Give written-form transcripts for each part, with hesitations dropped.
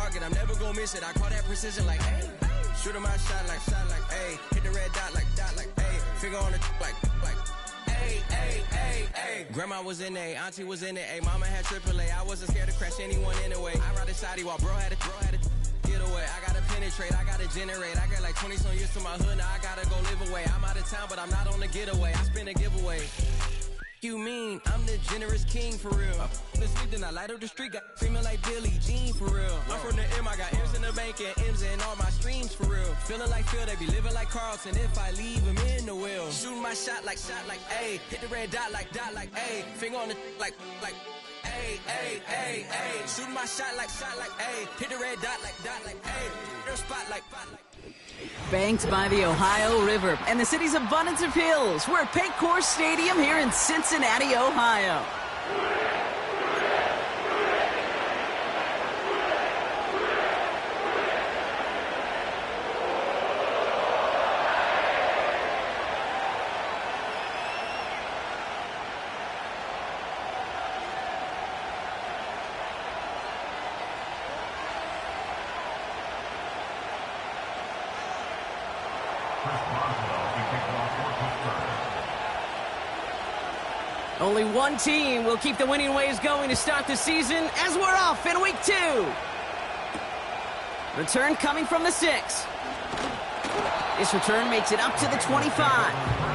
target, I'm never gonna miss it. I call that precision like, hey. Shooting my shot like, hey. Hit the red dot like, hey. Finger on the like, hey, hey, hey, hey. Grandma was in A, auntie was in it, hey. Mama had AAA, I wasn't scared to crash anyone anyway. I ride a shoddy while bro had a get away. I gotta penetrate, I gotta generate. I got like 20-some years to my hood, now I gotta go live away. I'm out of town, but I'm not on the getaway. I spin a giveaway. You mean I'm the generous king for real? Been sleep, then I light up the street, got screaming like Billie Jean for real. I'm from the M, I got M's in the bank and M's in all my streams for real. Feeling like Phil, they be living like Carlson if I leave him in the wheel. Shooting my shot like, ayy. Hit the red dot like, ayy. Finger on the like, ayy, ayy, ayy, ayy. Shooting my shot like, ayy. Hit the red dot like, ayy. Their spot like. Banked by the Ohio River and the city's abundance of hills, we're at Paycor Stadium here in Cincinnati, Ohio. Only one team will keep the winning ways going to start the season as we're off in week 2. Return coming from the 6. This return makes it up to the 25.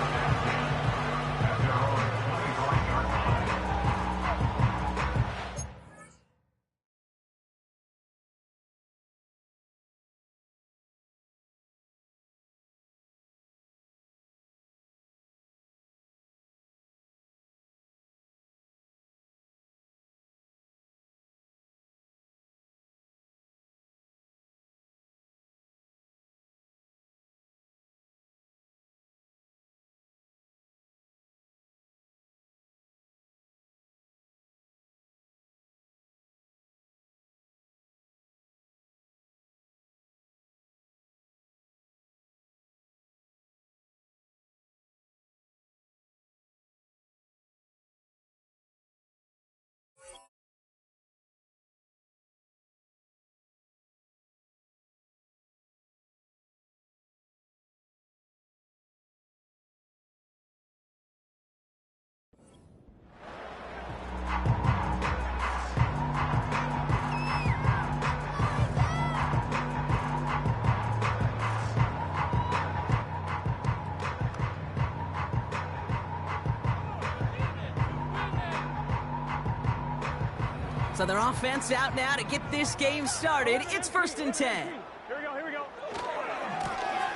So their offense out now to get this game started. It's 1st and 10. Here we go.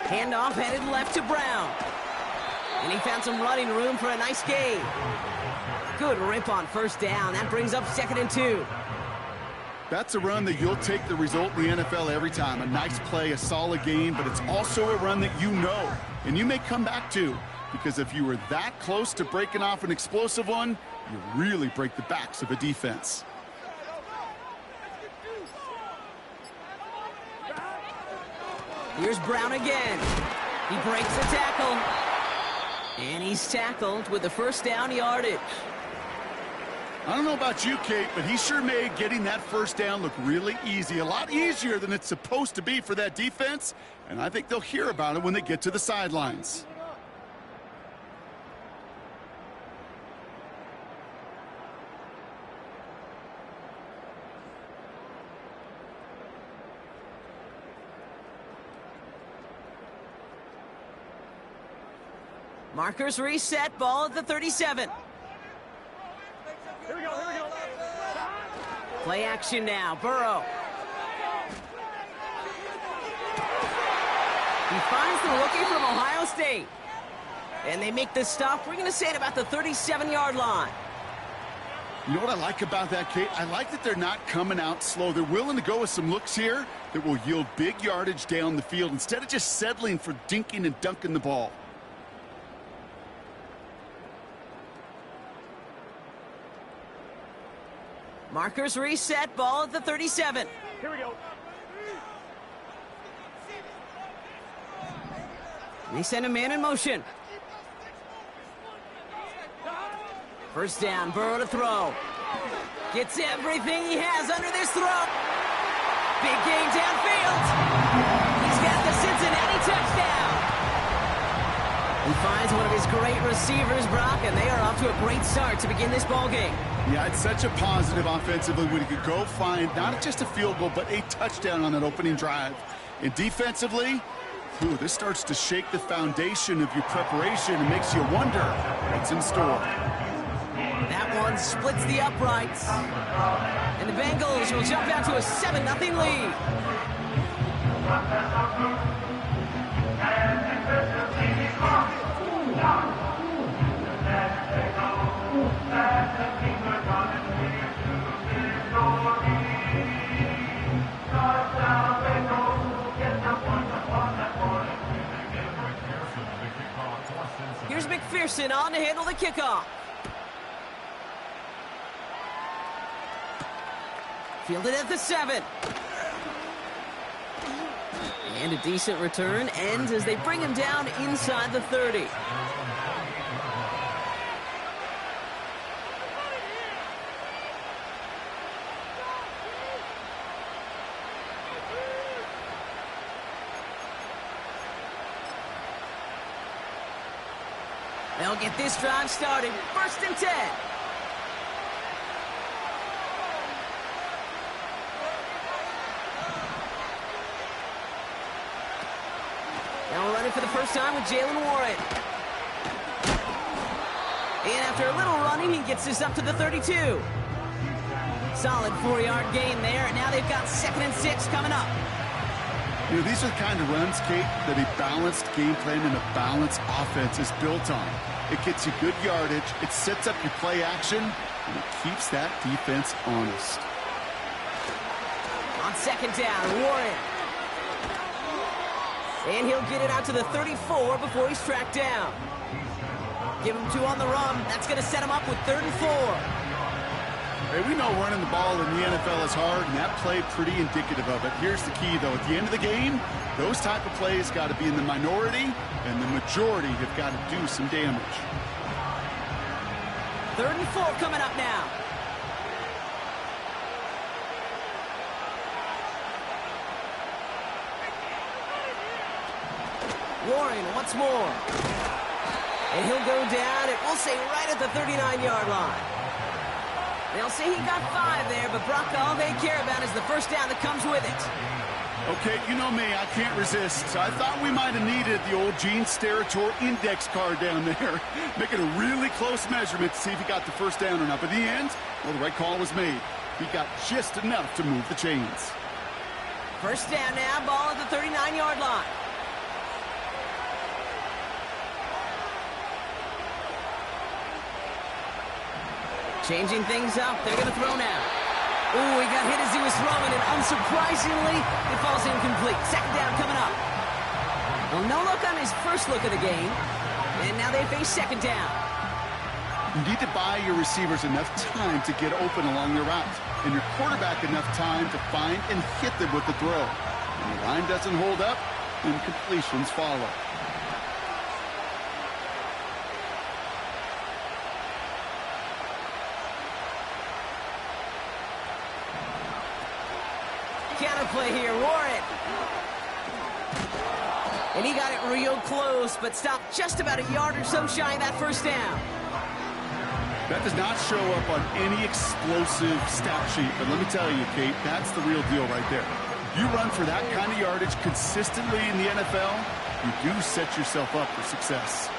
Handoff headed left to Brown. And he found some running room for a nice gain. Good rip on 1st down. That brings up 2nd and 2. That's a run that you'll take the result in the NFL every time. A nice play, a solid game, but it's also a run that you know, and you may come back to, because if you were that close to breaking off an explosive one, you really break the backs of a defense. Here's Brown again. He breaks the tackle. And he's tackled with the 1st down yardage. I don't know about you, Kate, but he sure made getting that 1st down look really easy. A lot easier than it's supposed to be for that defense. And I think they'll hear about it when they get to the sidelines. Markers reset, ball at the 37. Here we go. Play action now, Burrow. He finds the rookie from Ohio State. And they make the stop, we're going to say, at about the 37-yard line. You know what I like about that, Kate? I like that they're not coming out slow. They're willing to go with some looks here that will yield big yardage down the field instead of just settling for dinking and dunking the ball. Markers reset, ball at the 37. Here we go. They send a man in motion. 1st down, Burrow to throw. Gets everything he has under this throw. Big gain downfield. He's got the Cincinnati touchdown. He finds one of his great receivers, Brock, and they are off to a great start to begin this ball game. Yeah, it's such a positive offensively when you could go find not just a field goal, but a touchdown on that opening drive. And defensively, this starts to shake the foundation of your preparation and makes you wonder what's in store. That one splits the uprights. And the Bengals will jump out to a 7-0 lead. Here's McPherson on to handle the kickoff. Fielded at the 7. And a decent return ends as they bring him down inside the 30. They'll get this drive started. 1st and 10. Now we're running for the first time with Jaylen Warren. And after a little running, he gets this up to the 32. Solid 4-yard gain there, and now they've got 2nd and 6 coming up. You know, these are the kind of runs, Kate, that a balanced game plan and a balanced offense is built on. It gets you good yardage, it sets up your play action, and it keeps that defense honest. On 2nd down, Warren. And he'll get it out to the 34 before he's tracked down. Give him 2 on the run. That's going to set him up with 3rd and 4. Hey, we know running the ball in the NFL is hard, and that play pretty indicative of it. Here's the key, though. At the end of the game, those type of plays got to be in the minority, and the majority have got to do some damage. 3rd and 4 coming up now. Warren once more. And he'll go down, and we'll say right at the 39-yard line. They'll say he got 5 there, but Brock, all they care about is the first down that comes with it. Okay, you know me, I can't resist. So I thought we might have needed the old Gene Steratore index card down there, making a really close measurement to see if he got the first down or not. But in the end, well, the right call was made. He got just enough to move the chains. First down now, ball at the 39-yard line. Changing things up. They're going to throw now. Ooh, he got hit as he was throwing, and unsurprisingly, it falls incomplete. 2nd down coming up. Well, no look on his first look of the game, and now they face 2nd down. You need to buy your receivers enough time to get open along their route, and your quarterback enough time to find and hit them with the throw. When the line doesn't hold up, incompletions follow. Counterplay here, Warren. And he got it real close, but stopped just about a yard or so shy of that first down. That does not show up on any explosive stat sheet, but let me tell you, Kate, that's the real deal right there. You run for that kind of yardage consistently in the NFL, you do set yourself up for success.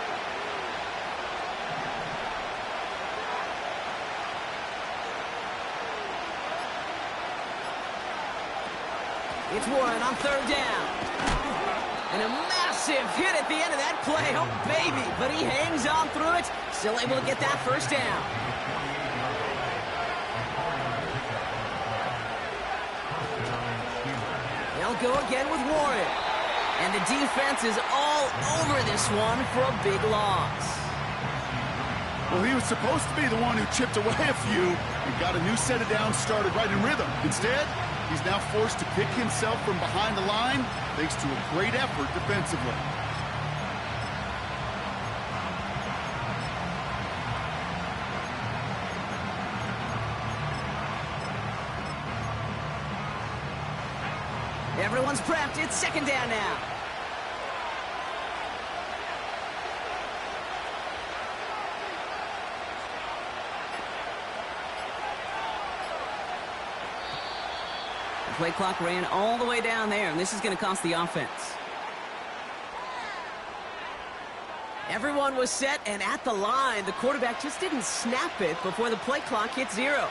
It's Warren on 3rd down. And a massive hit at the end of that play. Oh, baby. But he hangs on through it. Still able to get that first down. They'll go again with Warren. And the defense is all over this one for a big loss. Well, he was supposed to be the one who chipped away a few and got a new set of downs started right in rhythm. Instead, he's now forced to pick himself from behind the line thanks to a great effort defensively. Everyone's prepped. It's second down now. The play clock ran all the way down there, and this is going to cost the offense. Everyone was set and at the line. The quarterback just didn't snap it before the play clock hit 0.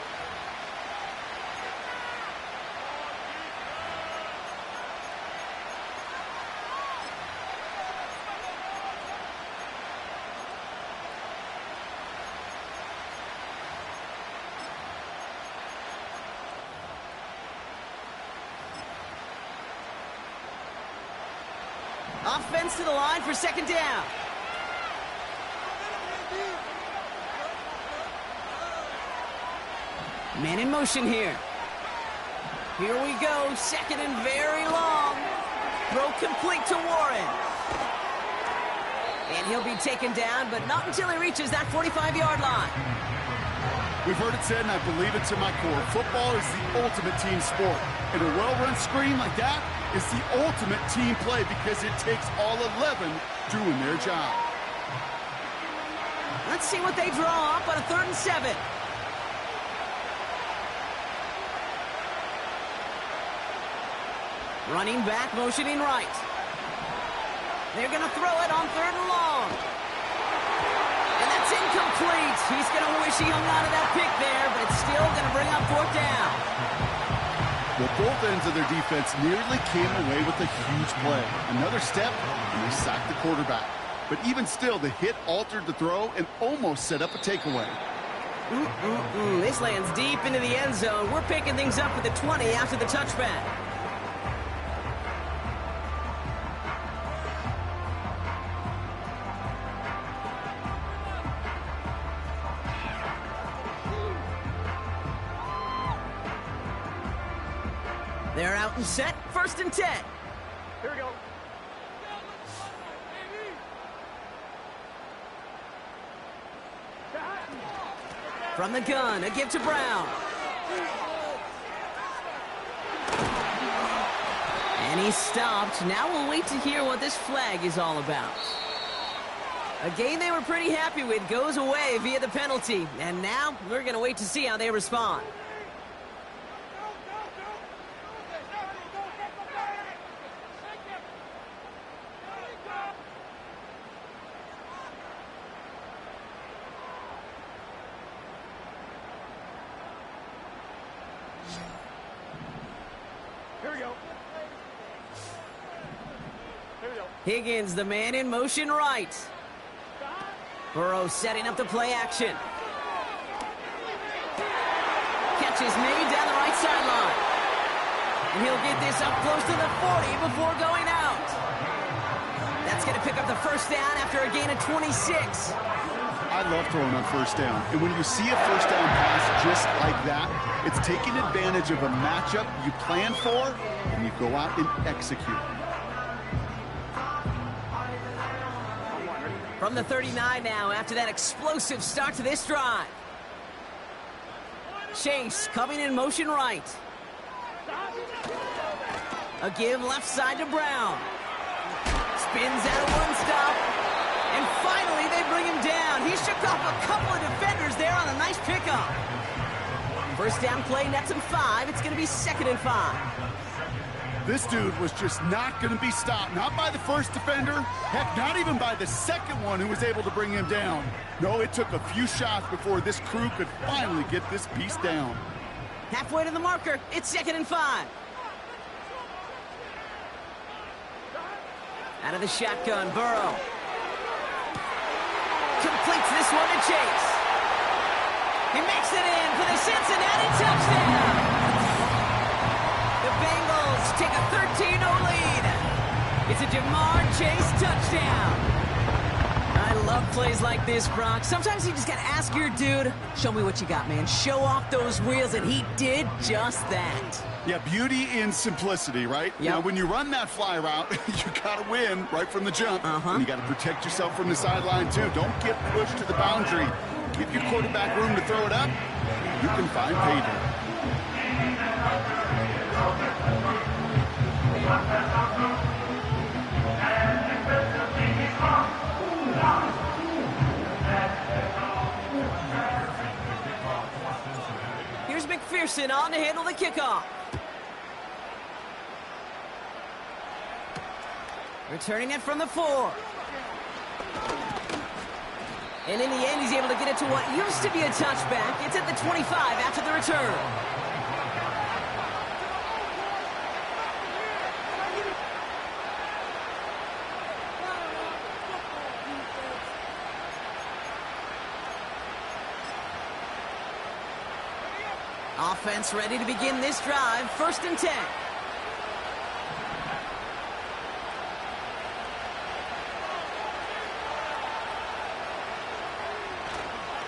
Offense to the line for second down. Man in motion here. Here we go. Second and very long. Throw complete to Warren. And he'll be taken down, but not until he reaches that 45-yard line. We've heard it said, and I believe it to my core. Football is the ultimate team sport. And a well-run screen like that is the ultimate team play because it takes all 11 doing their job. Let's see what they draw up on a 3rd and 7. Running back, motioning right. They're going to throw it on 3rd and long. And that's incomplete. He's going to wish he hung on to that pick there, but it's still going to bring up 4th down. Well, both ends of their defense nearly came away with a huge play. Another step, and they sacked the quarterback. But even still, the hit altered the throw and almost set up a takeaway. This lands deep into the end zone. We're picking things up at the 20 after the touchback. They're out and set. 1st and 10. Here we go. From the gun, a give to Brown. And he's stopped. Now we'll wait to hear what this flag is all about. A game they were pretty happy with goes away via the penalty. And now we're going to wait to see how they respond. Here we go. Here we go. Higgins, the man in motion right. Burrow setting up the play action. Catch is made down the right sideline. And he'll get this up close to the 40 before going out. That's going to pick up the 1st down after a gain of 26. I love throwing on 1st down. And when you see a 1st down pass just like that, it's taking advantage of a matchup you plan for, and you go out and execute. From the 39 now after that explosive start to this drive. Chase coming in motion right. A give left side to Brown. Spins out of one stop. And finally they bring him down. He shook off a couple of defenders there on a nice pickup. 1st down play nets him 5. It's going to be 2nd and 5. This dude was just not going to be stopped. Not by the first defender. Heck, not even by the second one who was able to bring him down. No, it took a few shots before this crew could finally get this beast down. Halfway to the marker. It's 2nd and 5. Out of the shotgun, Burrow. Completes this one to Chase. He makes it in for the Cincinnati touchdown. The Bengals take a 13-0 lead. It's a Jamar Chase touchdown. I love plays like this, Brock. Sometimes you just got to ask your dude, show me what you got, man. Show off those wheels, and he did just that. Yeah, beauty in simplicity, right? Yep. Now, when you run that fly route, you got to win right from the jump. And you got to protect yourself from the sideline, too. Don't get pushed to the boundary. Give your quarterback room to throw it up. You can find pay dirt. Here's McPherson on to handle the kickoff. Returning it from the 4. And in the end, he's able to get it to what used to be a touchback. It's at the 25 after the return. Offense ready to begin this drive. 1st and 10.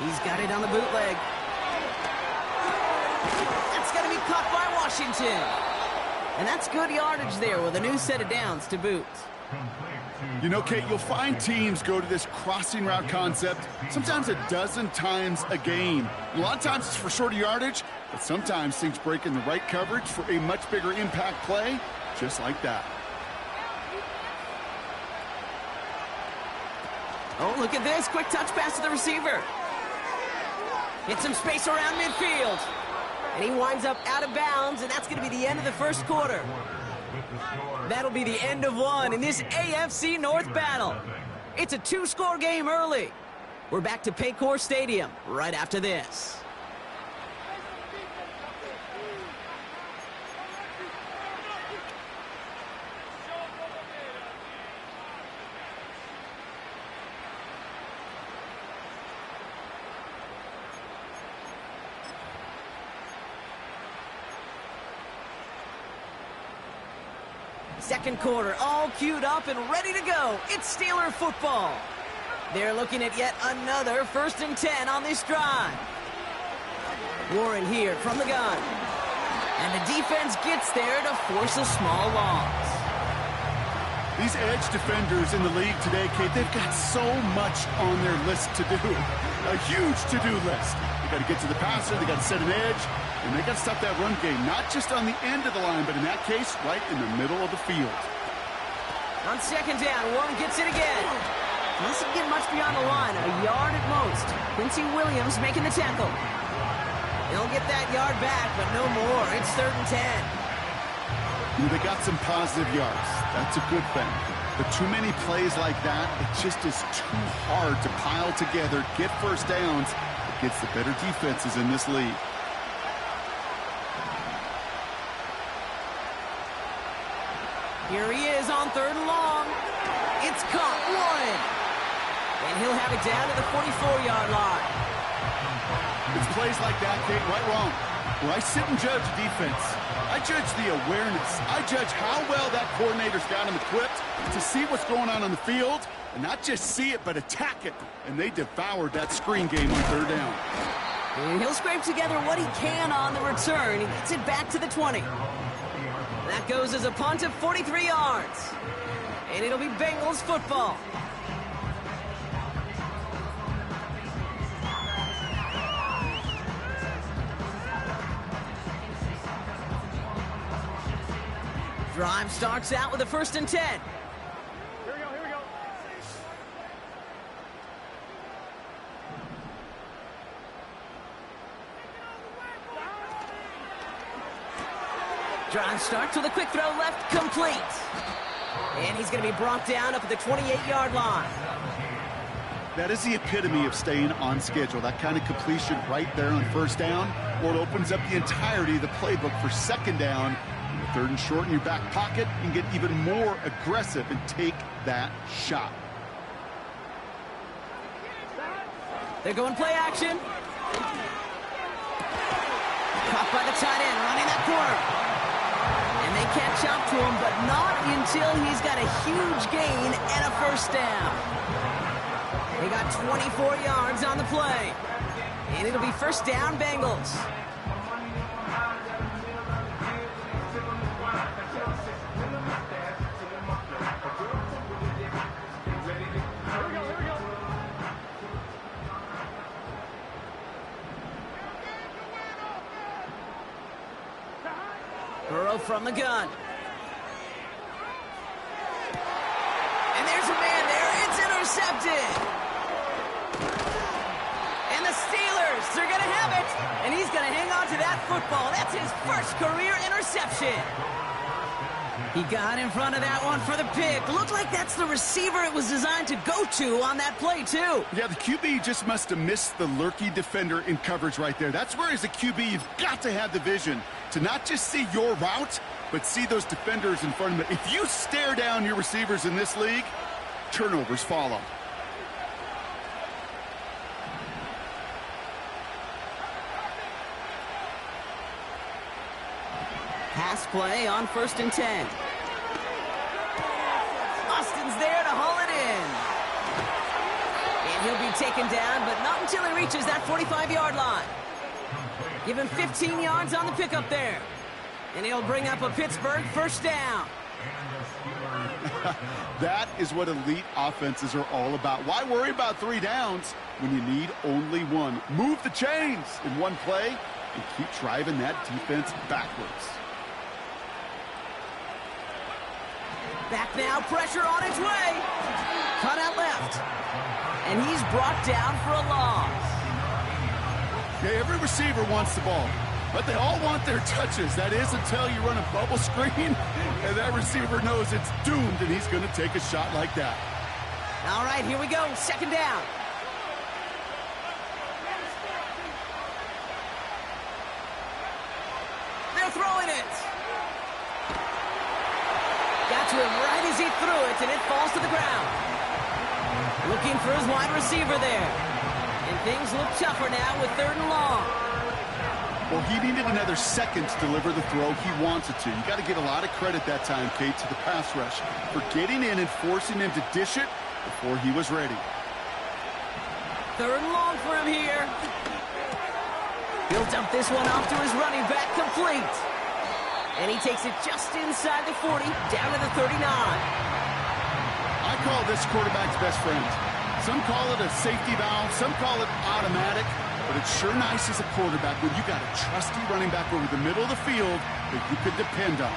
He's got it on the bootleg. That's going to be caught by Washington. And that's good yardage there with a new set of downs to boot. You know, Kate, you'll find teams go to this crossing route concept sometimes a dozen times a game. A lot of times it's for shorter yardage, but sometimes things break in the right coverage for a much bigger impact play, just like that. Oh, look at this. Quick touch pass to the receiver. Get some space around midfield. And he winds up out of bounds, and that's going to be the end of the first quarter. That'll be the end of one in this AFC North battle. It's a 2-score game early. We're back to Paycor Stadium right after this. Second quarter, all queued up and ready to go. It's Steeler football. They're looking at yet another 1st and 10 on this drive. Warren here from the gun. And the defense gets there to force a small loss. These edge defenders in the league today, Kate, they've got so much on their list to do. A huge to-do list. They got to get to the passer, they got to set an edge, and they got to stop that run game, not just on the end of the line, but in that case, right in the middle of the field. On 2nd down, Warren gets it again. Doesn't get much beyond the line, a yard at most. Quincy Williams making the tackle. They'll get that yard back, but no more. It's 3rd and 10. They got some positive yards. That's a good thing. But too many plays like that, it just is too hard to pile together, get first downs against the better defenses in this league. Here he is on 3rd and long. It's caught, Warren. And he'll have it down to the 44-yard line. It's plays like that, Kate, right wrong. Where I sit and judge defense. I judge the awareness. I judge how well that coordinator's got him equipped to see what's going on the field, and not just see it, but attack it. And they devoured that screen game on 3rd down. And he'll scrape together what he can on the return. He gets it back to the 20. That goes as a punt of 43 yards. And it'll be Bengals football. Drive starts out with a 1st and 10. Here we go, here we go. Drive starts with a quick throw left, complete. And he's going to be brought down up at the 28-yard line. That is the epitome of staying on schedule. That kind of completion right there on 1st down, or it opens up the entirety of the playbook for 2nd down. 3rd and short in your back pocket, you can get even more aggressive and take that shot. They're going play action. Caught by the tight end, running that corner. And they catch up to him, but not until he's got a huge gain and a 1st down. They got 24 yards on the play. And it'll be 1st down, Bengals. Burrow from the gun. did. And the Steelers, they're going to have it. And he's going to hang on to that football. That's his first career interception. He got in front of that one for the pick. Looked like that's the receiver it was designed to go to on that play, too. Yeah, the QB just must have missed the lurky defender in coverage right there. That's where, as a QB, you've got to have the vision to not just see your route, but see those defenders in front of them. If you stare down your receivers in this league, turnovers follow. Pass play on 1st and 10. Austin's there to haul it in. And he'll be taken down, but not until he reaches that 45-yard line. Give him 15 yards on the pickup there. And he'll bring up a Pittsburgh first down. That is what elite offenses are all about. Why worry about 3 downs when you need only 1? Move the chains in one play and keep driving that defense backwards. Back now, pressure on its way. Cut out left. And he's brought down for a loss. Yeah, every receiver wants the ball, but they all want their touches. That is until you run a bubble screen, and that receiver knows it's doomed, and he's going to take a shot like that. All right, here we go. 2nd down. They're throwing it. Got to him right as he threw it, and it falls to the ground. Looking for his wide receiver there. And things look tougher now with 3rd and long. Well, he needed another second to deliver the throw he wanted to. You got to give a lot of credit that time, Kate, to the pass rush for getting in and forcing him to dish it before he was ready. 3rd and long for him here. He'll dump this one off to his running back, complete. And he takes it just inside the 40, down to the 39. I call this quarterback's best friend. Some call it a safety valve, some call it automatic, but it's sure nice as a quarterback when you got a trusty running back over the middle of the field that you could depend on.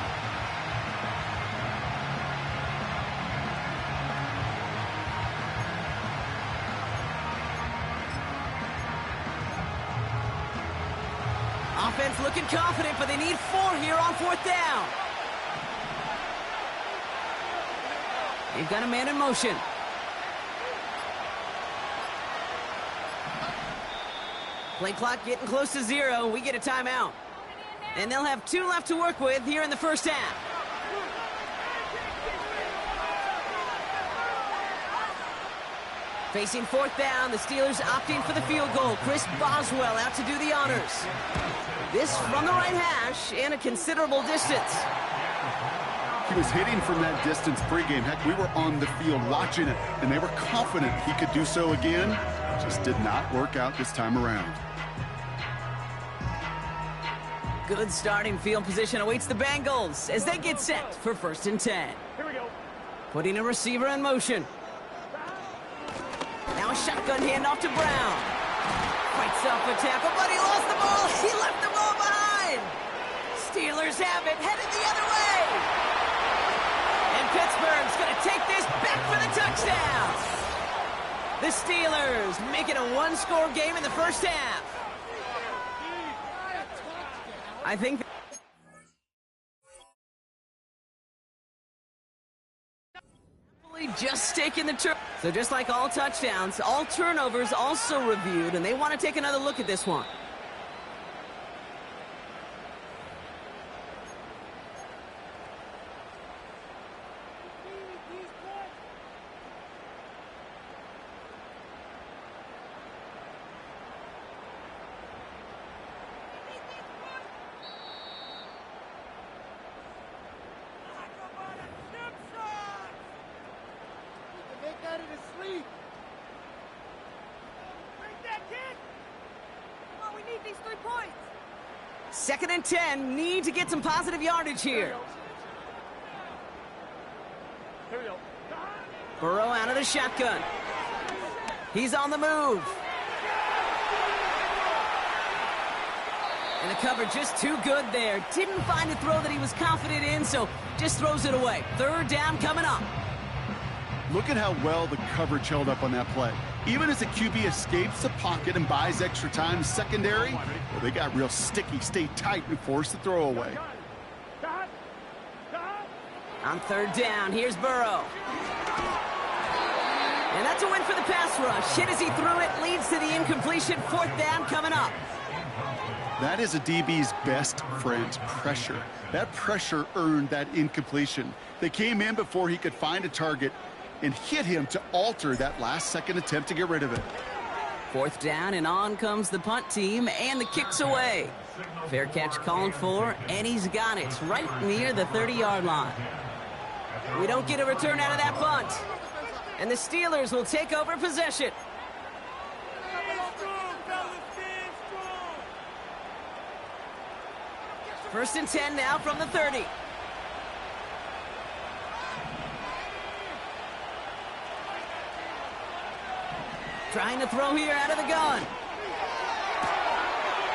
Offense looking confident, but they need 4 here on 4th down. They've got a man in motion. Play clock getting close to 0. We get a timeout. And they'll have 2 left to work with here in the 1st half. Facing 4th down, the Steelers opting for the field goal. Chris Boswell out to do the honors. This from the right hash and a considerable distance. He was hitting from that distance pregame. Heck, we were on the field watching it, and they were confident he could do so again. Just did not work out this time around. Good starting field position awaits the Bengals as they get set for 1st and 10. Here we go. Putting a receiver in motion. Now a shotgun handoff to Brown. Fights off a tackle, but he lost the ball. He left the ball behind. Steelers have it, headed the other way. And Pittsburgh's going to take this back for the touchdown. The Steelers making a 1-score game in the 1st half. I think just taking the turn. So just like all touchdowns, all turnovers also reviewed, and they want to take another look at this one. These 3 points. 2nd and 10, need to get some positive yardage here. Here we go. Burrow out of the shotgun. He's on the move. And the cover just too good there. Didn't find a throw that he was confident in, so just throws it away. 3rd down coming up. Look at how well the coverage held up on that play. Even as the QB escapes the pocket and buys extra time in secondary, well, they got real sticky, stayed tight, and forced the throw away. On third down, here's Burrow. And that's a win for the pass rush. Hit as he threw it, leads to the incompletion. Fourth down coming up. That is a DB's best friend, pressure. That pressure earned that incompletion. They came in before he could find a target and hit him to alter that last-second attempt to get rid of it. Fourth down, and on comes the punt team, and the kick's away. Fair catch called for, and he's got it right near the 30-yard line. We don't get a return out of that punt, and the Steelers will take over possession. First and 10 now from the 30. Trying to throw here out of the gun.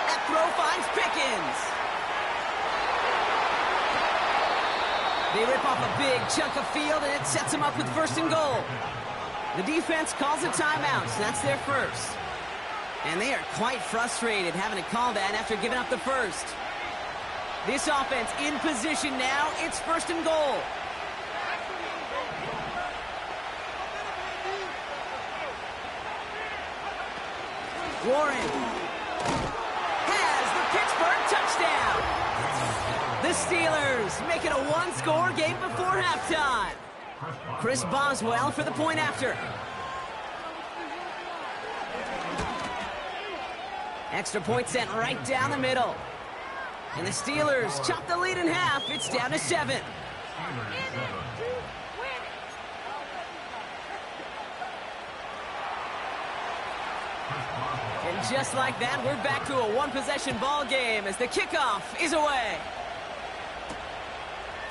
That throw finds Pickens. They rip off a big chunk of field, and it sets them up with first and goal. The defense calls a timeout, so that's their first. And they are quite frustrated having to call that after giving up the first. This offense in position now. It's first and goal. Warren has the Pittsburgh touchdown. The Steelers make it a one-score game before halftime. Chris Boswell for the point after. Extra point sent right down the middle. And the Steelers chop the lead in half. It's down to 7. And just like that, we're back to a one-possession ball game as the kickoff is away.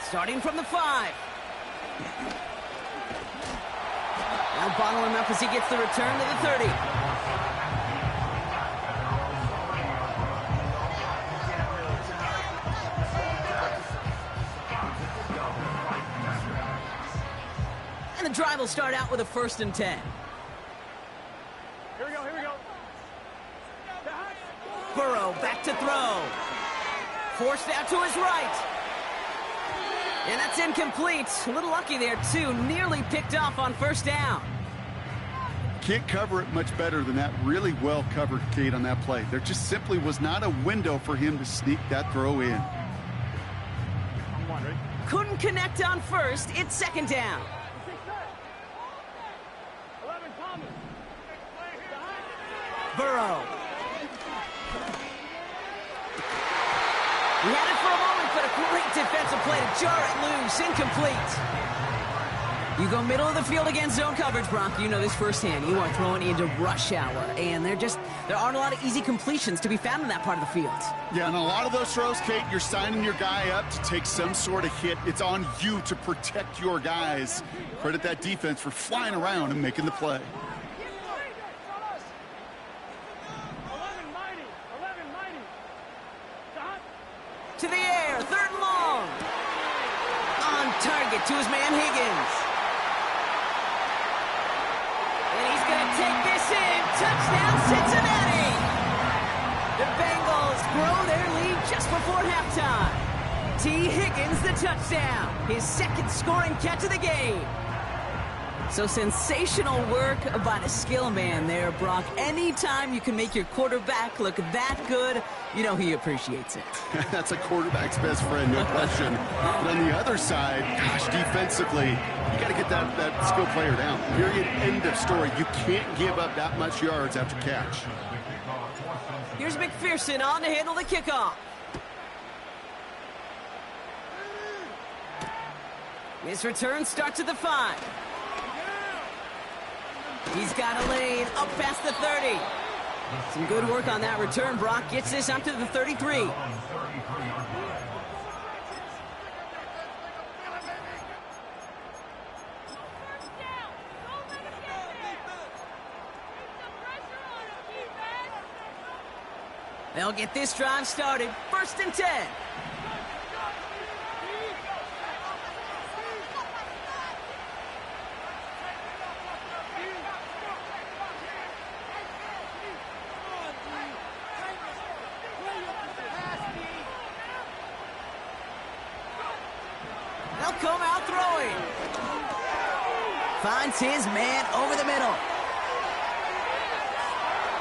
Starting from the 5. Now bottle him up as he gets the return to the 30. And the drive will start out with a first and 10. Here we go, here we go. Burrow back to throw. Forced out to his right. And that's incomplete. A little lucky there, too. Nearly picked off on first down. Can't cover it much better than that. Really well covered, Kate, on that play. There just simply was not a window for him to sneak that throw in. Couldn't connect on first. It's second down. 11 Thomas. Burrow. He had it for a moment, but a great defensive play to jar it loose. Incomplete. You go middle of the field against zone coverage, Brock. You know this firsthand. You are throwing into rush hour, and there aren't a lot of easy completions to be found in that part of the field. Yeah, and a lot of those throws, Kate, you're signing your guy up to take some sort of hit. It's on you to protect your guys. Credit that defense for flying around and making the play. To the air, third and long. On target to his man Higgins. And he's going to take this in. Touchdown, Cincinnati. The Bengals grow their lead just before halftime. T. Higgins, the touchdown. His second scoring catch of the game. So sensational work by the skill man there, Brock. Anytime you can make your quarterback look that good, you know he appreciates it. That's a quarterback's best friend, no question. But on the other side, gosh, defensively, you got to get that skill player down. Period, end of story. You can't give up that much yards after catch. Here's McPherson on to handle the kickoff. His return starts at the 5. He's got a lane up past the 30. Some good work on that return. Brock gets this up to the 33. They'll get this drive started. First and 10. finds his man over the middle.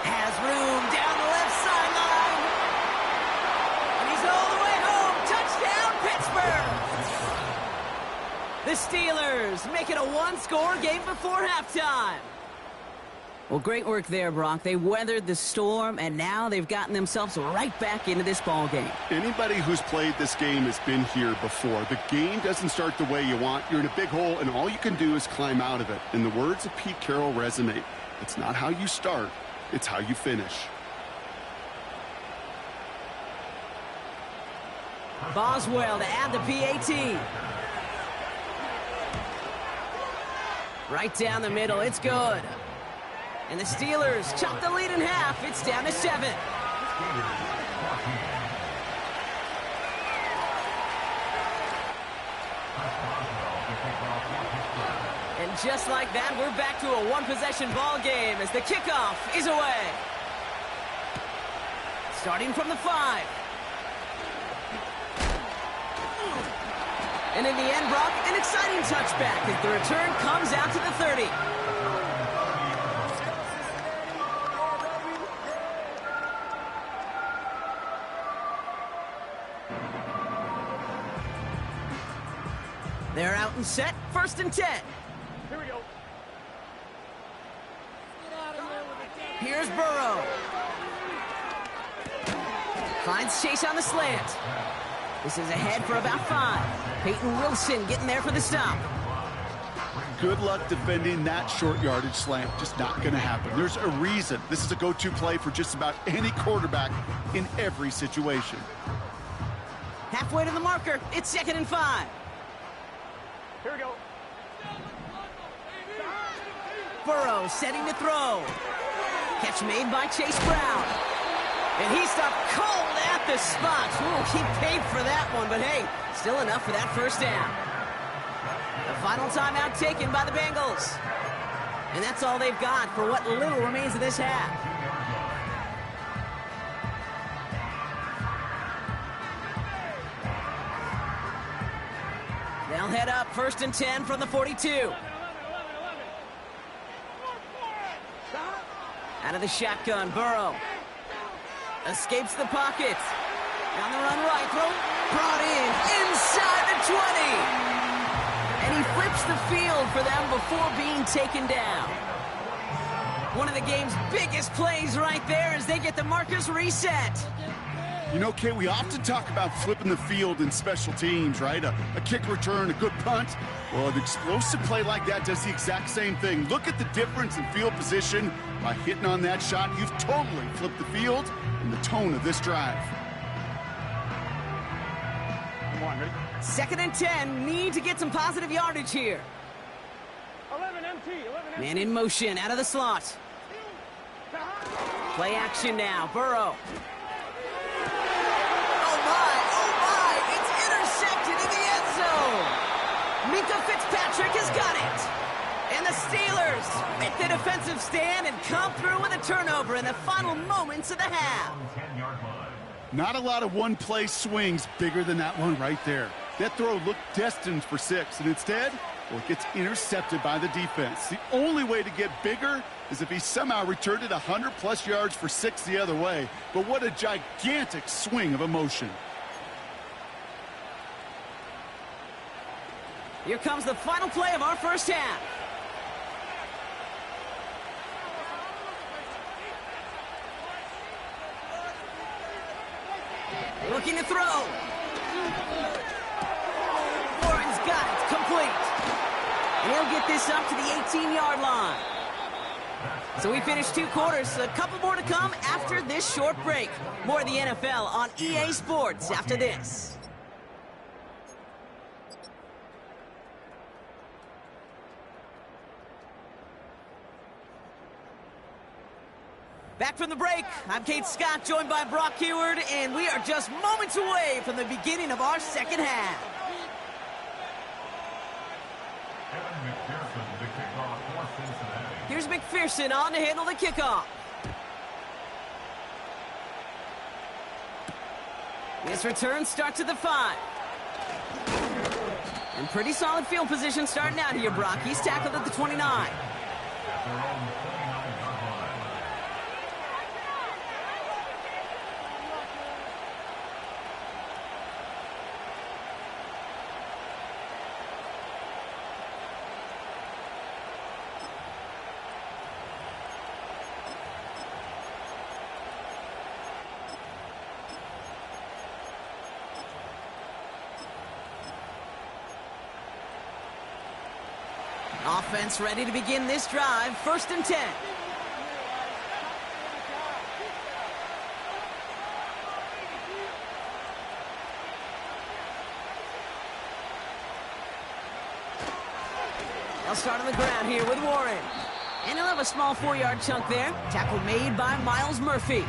Has room down the left sideline. And he's all the way home. Touchdown, Pittsburgh! The Steelers make it a one-score game before halftime. Well, great work there, Brock. They weathered the storm, and now they've gotten themselves right back into this ball game. Anybody who's played this game has been here before. The game doesn't start the way you want. You're in a big hole, and all you can do is climb out of it. And the words of Pete Carroll resonate. It's not how you start, it's how you finish. Boswell to add the PAT. Right down the middle, it's good. And the Steelers chop the lead in half. It's down to 7. And just like that, we're back to a one-possession ball game as the kickoff is away. Starting from the 5. And in the end, Brock, an exciting touchback as the return comes out to the 30. They're out and set, 1st and 10. Here we go. Here's Burrow. Finds Chase on the slant. This is ahead for about 5. Peyton Wilson getting there for the stop. Good luck defending that short yardage slant. Just not going to happen. There's a reason. This is a go-to play for just about any quarterback in every situation. Halfway to the marker, it's 2nd and 5. Here we go. Burrow setting to throw. Catch made by Chase Brown. And he stopped cold at the spot. Ooh, he paid for that one, but hey, still enough for that first down. The final timeout taken by the Bengals. And that's all they've got for what little remains of this half. They'll head up 1st and 10 from the 42. Out of the shotgun, Burrow. Escapes the pocket. Down the run right, throw. Brought in inside the 20. And he flips the field for them before being taken down. One of the game's biggest plays right there as they get the markers reset. You know, Kate, we often talk about flipping the field in special teams, right? A kick return, a good punt. Well, an explosive play like that does the exact same thing. Look at the difference in field position. By hitting on that shot, you've totally flipped the field and the tone of this drive. Come on, ready? 2nd and 10, need to get some positive yardage here. 11 MT, 11 MT. Man in motion, out of the slot. Play action now, Burrow. Oh my, it's intercepted in the end zone. Minkah Fitzpatrick has got it. And the Steelers make the defensive stand and come through with a turnover in the final moments of the half. Not a lot of one-play swings bigger than that one right there. That throw looked destined for 6, and instead, well, it gets intercepted by the defense. The only way to get bigger is if he somehow returned it 100-plus yards for 6 the other way. But what a gigantic swing of emotion. Here comes the final play of our first half. Looking to throw. Warren's got it. Complete. And he'll get this up to the 18-yard line. So we finished 2 quarters. A couple more to come after this short break. More of the NFL on EA Sports after this. Back from the break, I'm Kate Scott, joined by Brock Huard, and we are just moments away from the beginning of our second half. Here's McPherson on to handle the kickoff. This return starts at the 5. And pretty solid field position starting out here, Brock. He's tackled at the 29. Offense ready to begin this drive. 1st and 10. They'll start on the ground here with Warren. And he'll have a small 4-yard chunk there. Tackle made by Miles Murphy.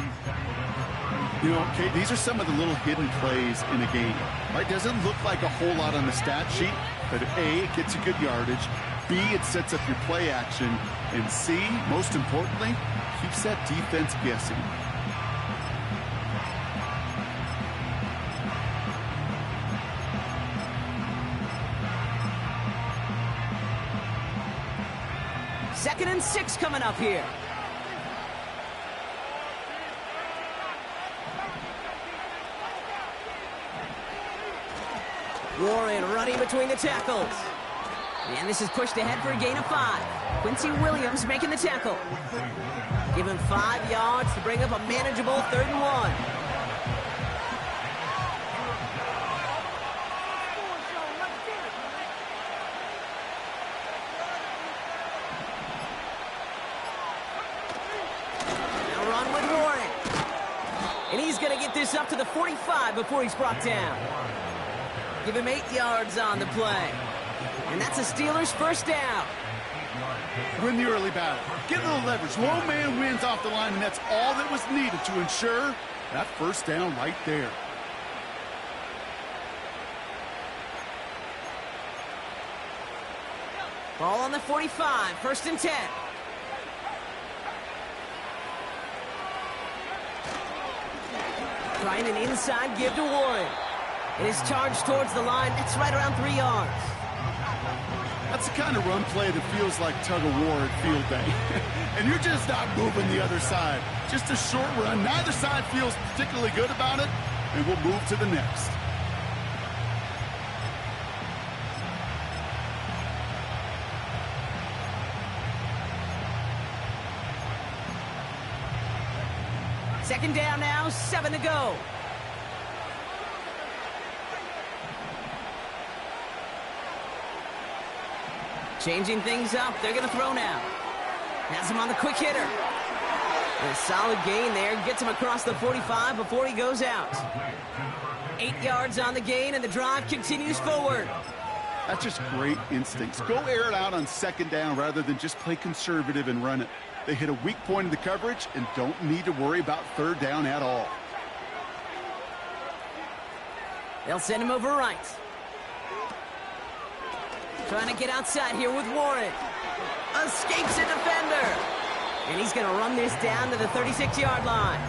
You know, Kate, these are some of the little hidden plays in a game. Right? Doesn't look like a whole lot on the stat sheet, but A, it gets you good yardage. B, it sets up your play action. And C, most importantly, keeps that defense guessing. Second and 6 coming up here. Warren running between the tackles. And this is pushed ahead for a gain of 5. Quincy Williams making the tackle. Give him 5 yards to bring up a manageable 3rd and 1. Now run with Warren. And he's going to get this up to the 45 before he's brought down. Give him 8 yards on the play. And that's a Steelers 1st down. Win the early battle. Get a little leverage. Low man wins off the line, and that's all that was needed to ensure that 1st down right there. Ball on the 45. 1st and 10. Trying an inside give to Warren. It is charged towards the line. That's right around 3 yards. That's the kind of run play that feels like tug-of-war at field day. And you're just not moving the other side. Just a short run. Neither side feels particularly good about it, and we'll move to the next. Second down now, 7 to go. Changing things up. They're going to throw now. Has him on the quick hitter. And a solid gain there. Gets him across the 45 before he goes out. 8 yards on the gain, and the drive continues forward. That's just great instincts. Go air it out on 2nd down rather than just play conservative and run it. They hit a weak point in the coverage and don't need to worry about 3rd down at all. They'll send him over right. Trying to get outside here with Warren. Escapes a defender. And he's going to run this down to the 36-yard line.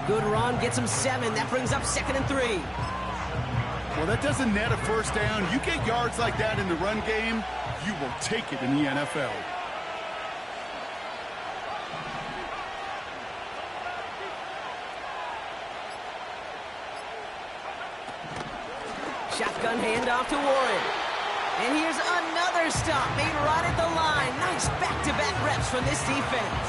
Good run, gets him 7. That brings up 2nd and 3. Well, that doesn't net a 1st down. You get yards like that in the run game, you will take it in the NFL. Shotgun handoff to Warren. And here's another stop made right at the line. Nice back-to-back reps from this defense.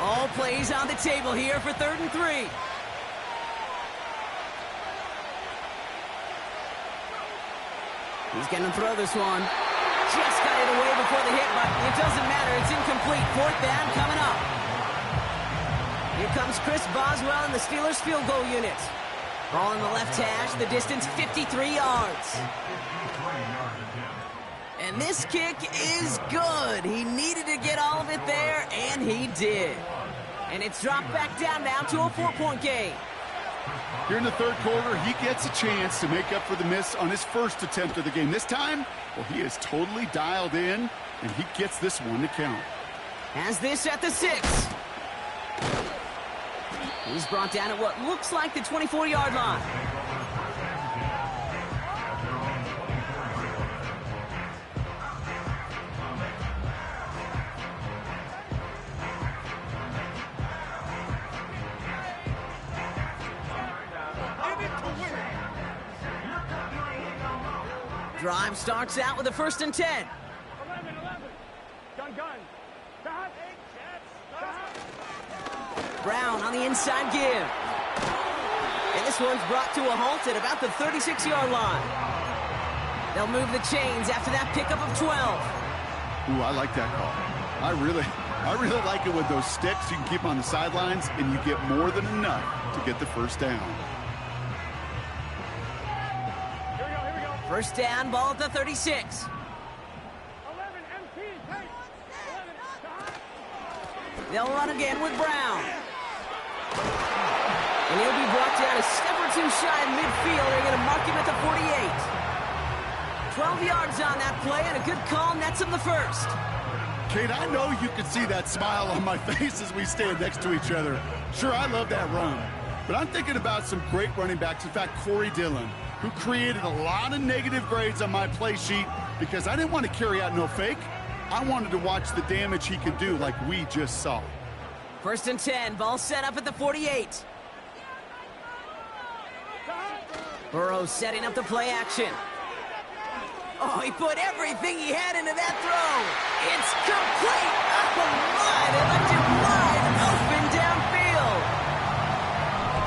All plays on the table here for 3rd and 3. He's going to throw this one. Just got it away before the hit, but it doesn't matter. It's incomplete. 4th down coming up. Here comes Chris Boswell and the Steelers field goal unit. Ball in the left hash. The distance 53 yards. And this kick is good. He needed to get all of it there, and he did. And it's dropped back down now to a 4-point game. Here in the third quarter, he gets a chance to make up for the miss on his first attempt of the game. This time, well, he is totally dialed in, and he gets this one to count. Has this at the 6. He's brought down at what looks like the 24-yard line. Drive starts out with a 1st and 10. 11. Gun. Cut. Brown on the inside give. And this one's brought to a halt at about the 36-yard line. They'll move the chains after that pickup of 12. Ooh, I like that call. I really like it with those sticks. You can keep them on the sidelines, and you get more than enough to get the first down. Here we go. First down, ball at the 36. 11 MT. Hey. 11. Cut. They'll run again with Brown. And he'll be brought down a step or two shy of midfield. They're going to mark him at the 48. 12 yards on that play, and a good call nets him the first. Kate, I know you can see that smile on my face as we stand next to each other. Sure, I love that run. But I'm thinking about some great running backs. In fact, Corey Dillon, who created a lot of negative grades on my play sheet because I didn't want to carry out no fake. I wanted to watch the damage he could do like we just saw. 1st and 10, ball set up at the 48. Burrow setting up the play action. Oh, he put everything he had into that throw. It's complete. Oh, my. They left him wide open downfield.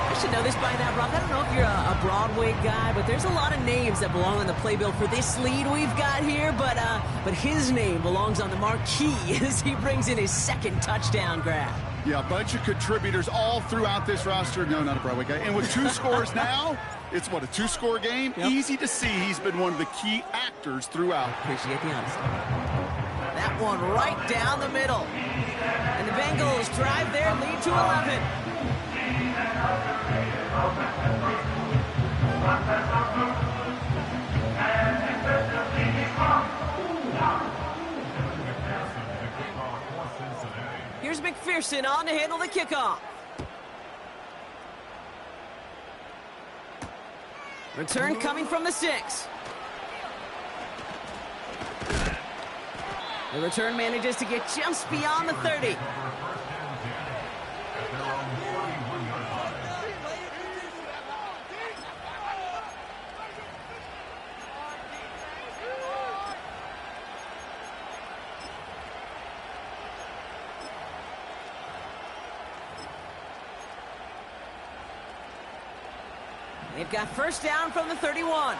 I should know this by now, Rob. I don't know if you're a Broadway guy, but there's a lot of names that belong on the playbill for this lead we've got here. But his name belongs on the marquee as he brings in his 2nd touchdown grab. Yeah, a bunch of contributors all throughout this roster. No, not a Broadway guy. And with 2 scores now, it's what, a 2-score game? Yep. Easy to see he's been one of the key actors throughout. Appreciate the honesty. That one right down the middle. And the Bengals drive their lead to 11. Here's McPherson on to handle the kickoff. Return coming from the 6. The return manages to get just beyond the 30. They've got first down from the 31.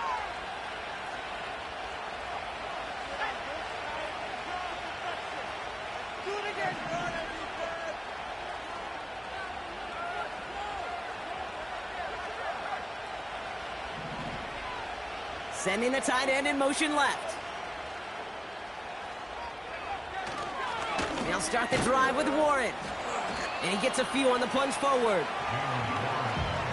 Sending the tight end in motion left. They'll start the drive with Warren. And he gets a few on the plunge forward.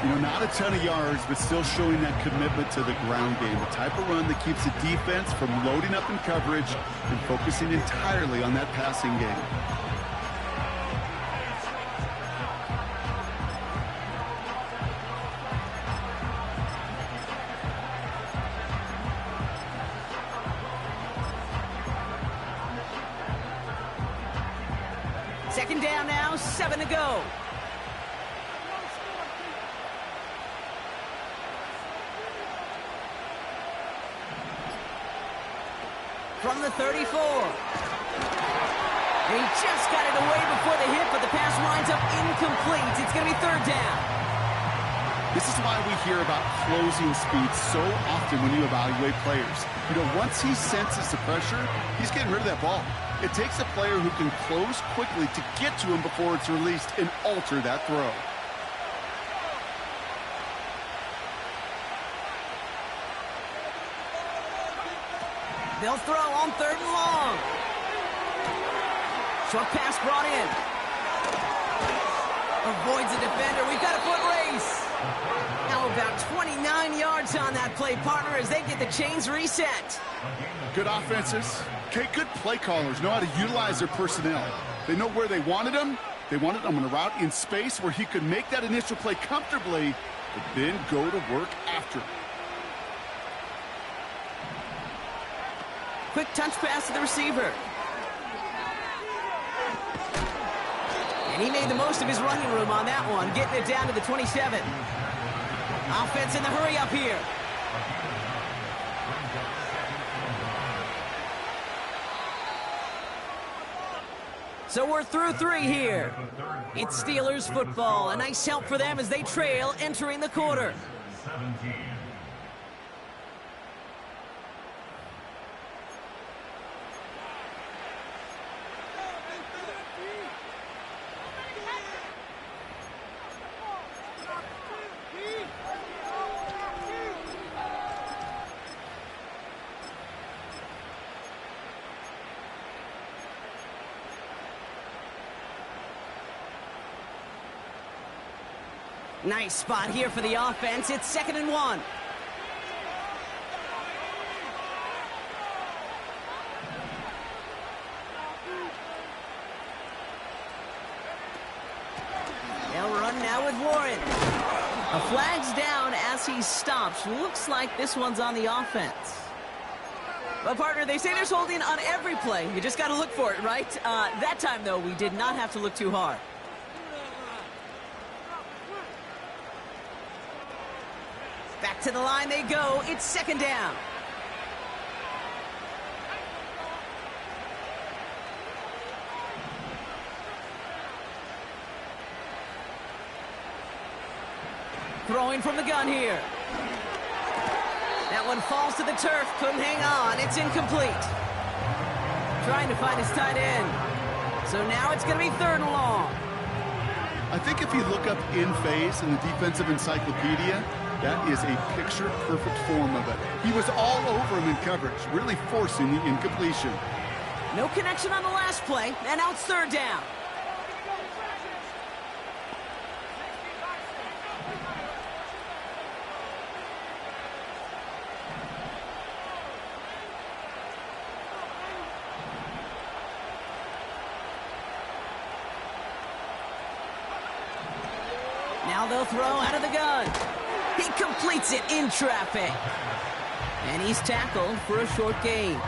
You know, not a ton of yards, but still showing that commitment to the ground game. The type of run that keeps the defense from loading up in coverage and focusing entirely on that passing game. Second down now, 7 to go. From the 34. And he just got it away before the hit, but the pass winds up incomplete. It's going to be 3rd down. This is why we hear about closing speed so often when you evaluate players. You know, once he senses the pressure, he's getting rid of that ball. It takes a player who can close quickly to get to him before it's released and alter that throw. They'll throw on 3rd and long. Short pass brought in. Avoids the defender. We've got a foot race. About 29 yards on that play, partner, as they get the chains reset. Good offenses. Okay, good play callers know how to utilize their personnel. They know where they wanted him. They wanted him on a route in space where he could make that initial play comfortably, but then go to work after. Quick touch pass to the receiver. And he made the most of his running room on that one, getting it down to the 27. Offense in the hurry up here. So we're through 3 here. It's Steelers football. A nice help for them as they trail entering the quarter. Nice spot here for the offense. It's 2nd and 1. They'll run now with Warren. A flag's down as he stops. Looks like this one's on the offense. Well, partner, they say there's holding on every play. You just got to look for it, right? That time, though, we did not have to look too hard. Back to the line they go. It's 2nd down. Throwing from the gun here. That one falls to the turf. Couldn't hang on. It's incomplete. Trying to find his tight end. So now it's going to be 3rd and long. I think if you look up in phase in the defensive encyclopedia, that is a picture-perfect form of it. He was all over him in coverage, really forcing the incompletion. No connection on the last play, and now it's 3rd down. Now they'll throw out of the gun. He completes it in traffic. And he's tackled for a short gain.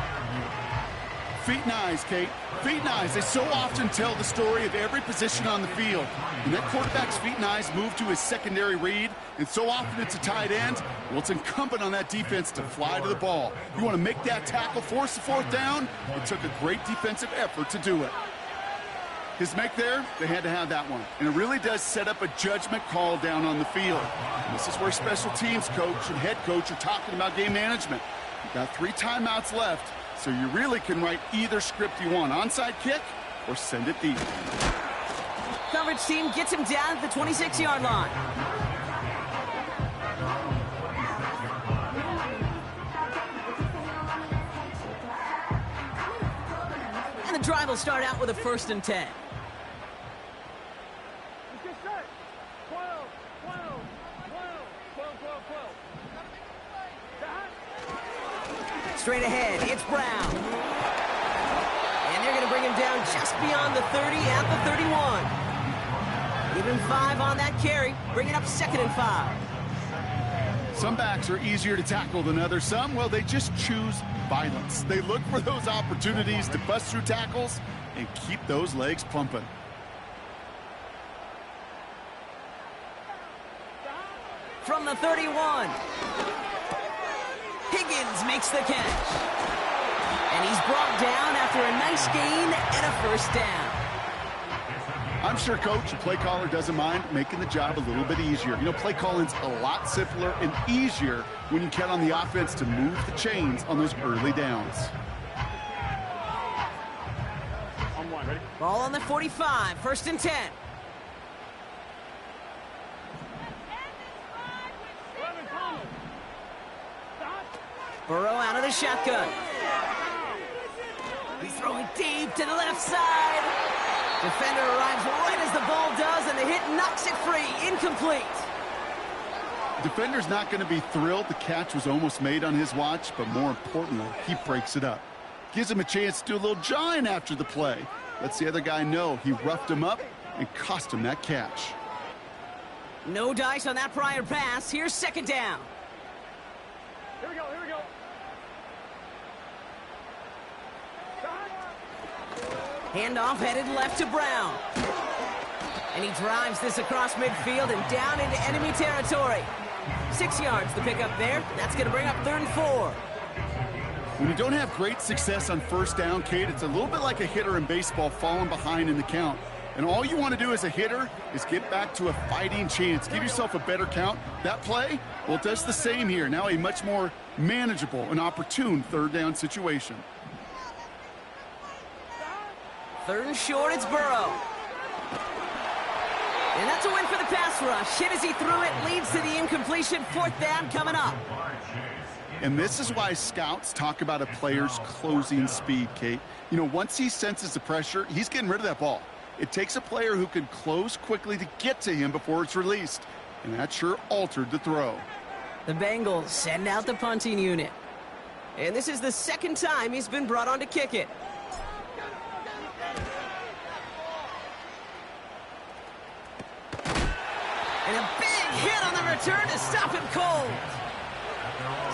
Feet and eyes, Kate. Feet and eyes. They so often tell the story of every position on the field. When that quarterback's feet and eyes move to his secondary read, and so often it's a tight end, well, it's incumbent on that defense to fly to the ball. You want to make that tackle, force the 4th down? It took a great defensive effort to do it. His make there, they had to have that one. And it really does set up a judgment call down on the field. And this is where special teams coach and head coach are talking about game management. You've got 3 timeouts left, so you really can write either script you want. Onside kick or send it deep. Coverage team gets him down at the 26-yard line. And the drive will start out with a 1st and 10. Straight ahead, it's Brown. And they're going to bring him down just beyond the 30 at the 31. Even 5 on that carry, bringing up 2nd and 5. Some backs are easier to tackle than others. Some, well, they just choose violence. They look for those opportunities to bust through tackles and keep those legs pumping. From the 31. Higgins makes the catch. And he's brought down after a nice gain and a 1st down. I'm sure coach and play caller doesn't mind making the job a little bit easier. You know, play calling's a lot simpler and easier when you count on the offense to move the chains on those early downs. Ball on the 45, 1st and 10. Burrow out of the shotgun. He's throwing deep to the left side. Defender arrives right as the ball does, and the hit knocks it free. Incomplete. Defender's not going to be thrilled the catch was almost made on his watch, but more importantly, he breaks it up. Gives him a chance to do a little jawing after the play. Lets the other guy know he roughed him up and cost him that catch. No dice on that prior pass. Here's second down. Here we go, here we go. Handoff headed left to Brown. And he drives this across midfield and down into enemy territory. 6 yards to pick up there. That's going to bring up 3rd and 4. When you don't have great success on first down, Kate, it's a little bit like a hitter in baseball falling behind in the count. And all you want to do as a hitter is get back to a fighting chance. Give yourself a better count. That play, well, it does the same here. Now a much more manageable and opportune 3rd down situation. 3rd and short, it's Burrow. And that's a win for the pass rush. Hit as he threw it, leads to the incompletion. 4th down coming up. And this is why scouts talk about a player's closing speed, Kate. You know, once he senses the pressure, he's getting rid of that ball. It takes a player who can close quickly to get to him before it's released. And that sure altered the throw. The Bengals send out the punting unit. And this is the 2nd time he's been brought on to kick it. And a big hit on the return to stop him cold.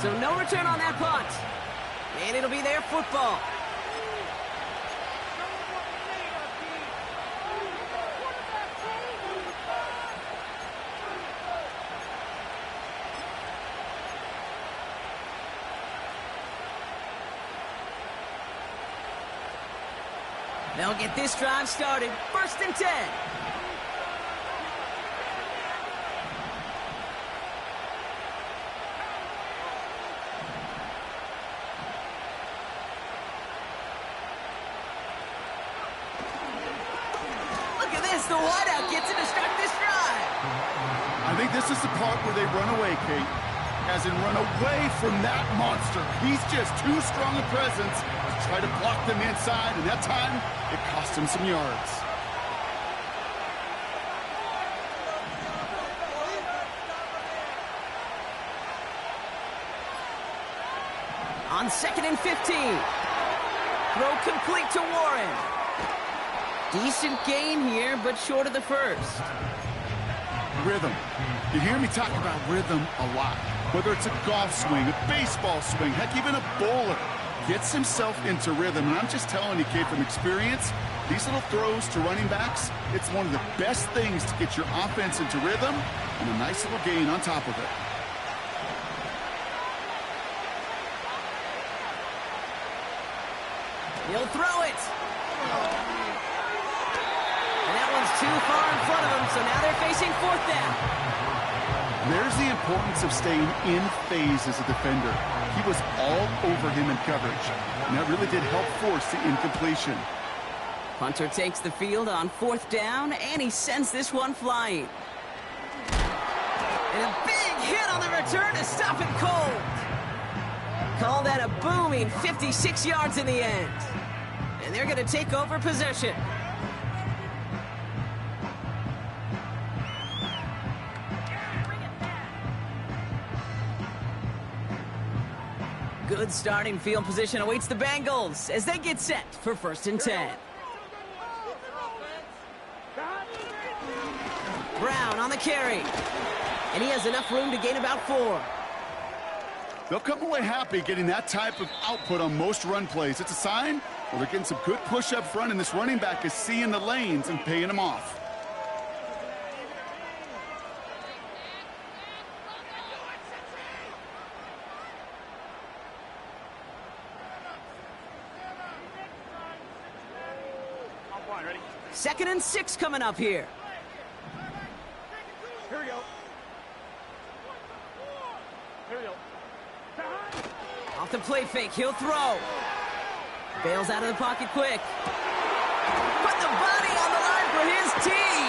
So no return on that punt. And it'll be their football. They'll get this drive started. 1st and 10. The wideout gets it to start this drive. I think this is the part where they run away, Kate. As in run away from that monster. He's just too strong a presence to try to block them inside, and that time, it cost him some yards. On 2nd and 15. Throw complete to Warren. Decent gain here, but short of the 1st. Rhythm. You hear me talk about rhythm a lot. Whether it's a golf swing, a baseball swing, heck, even a bowler gets himself into rhythm. And I'm just telling you, Kate, from experience, these little throws to running backs, it's one of the best things to get your offense into rhythm and a nice little gain on top of it. He'll throw it. Too far in front of them, so now they're facing 4th down. There's the importance of staying in phase as a defender. He was all over him in coverage, and that really did help force the incompletion. Punter takes the field on 4th down, and he sends this one flying. And a big hit on the return to stop him cold. Call that a booming 56 yards in the end. And they're going to take over possession. Good starting field position awaits the Bengals as they get set for 1st and 10. Brown on the carry. And he has enough room to gain about 4. They'll come away happy getting that type of output on most run plays. It's a sign, well, they're getting some good push up front, and this running back is seeing the lanes and paying them off. Ready? 2nd and 6 coming up here. Here we go. Here we go. Off the play fake, he'll throw. Bails out of the pocket quick. Put the body on the line for his team.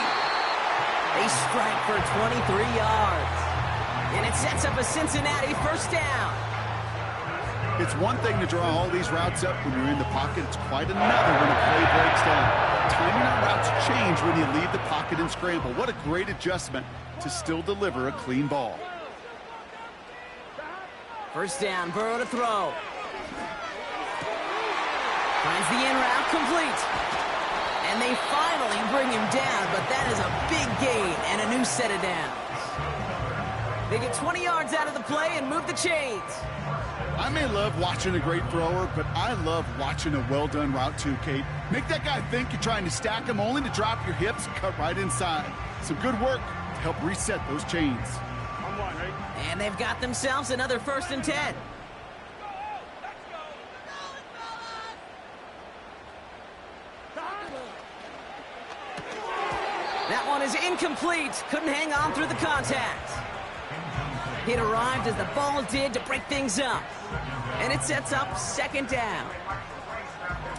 They strike for 23 yards. And it sets up a Cincinnati 1st down. It's one thing to draw all these routes up when you're in the pocket. It's quite another when a play breaks down. Timing on routes change when you leave the pocket and scramble. What a great adjustment to still deliver a clean ball. First down, Burrow to throw. Finds the in route complete. And they finally bring him down, but that is a big gain and a new set of downs. They get 20 yards out of the play and move the chains. I may love watching a great thrower, but I love watching a well-done route too, Kate. Make that guy think you're trying to stack him only to drop your hips and cut right inside. Some good work to help reset those chains. On one, ready? And they've got themselves another 1st and 10. That one is incomplete. Couldn't hang on through the contact. It arrived as the ball did to break things up. And it sets up 2nd down.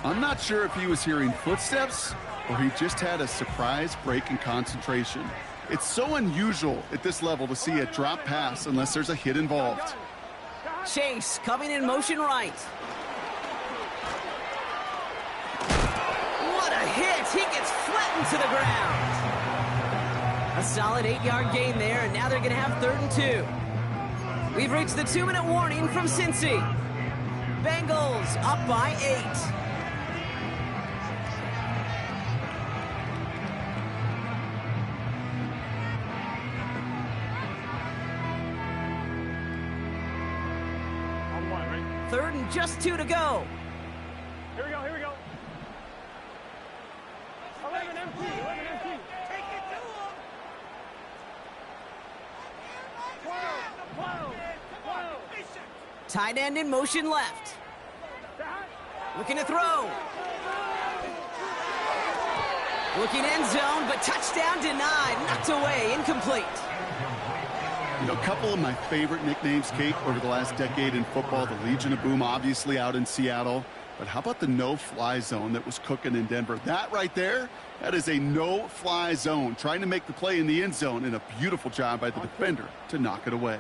I'm not sure if he was hearing footsteps or he just had a surprise break in concentration. It's so unusual at this level to see a drop pass unless there's a hit involved. Chase coming in motion right. What a hit! He gets flattened to the ground. A solid 8-yard gain there, and now they're going to have 3rd and 2. We've reached the 2-minute warning from Cincy. Bengals up by 8. On one, ready? 3rd and just 2 to go. Here we go, here we go. 11 empty, 11 empty. Take it to him. 12. Tight end in motion left. Looking to throw. Looking end zone, but touchdown denied. Knocked away, incomplete. You know, a couple of my favorite nicknames, Kate, over the last decade in football. The Legion of Boom, obviously, out in Seattle. But how about the no-fly zone that was cooking in Denver? That right there, that is a no-fly zone. Trying to make the play in the end zone, and a beautiful job by the defender to knock it away.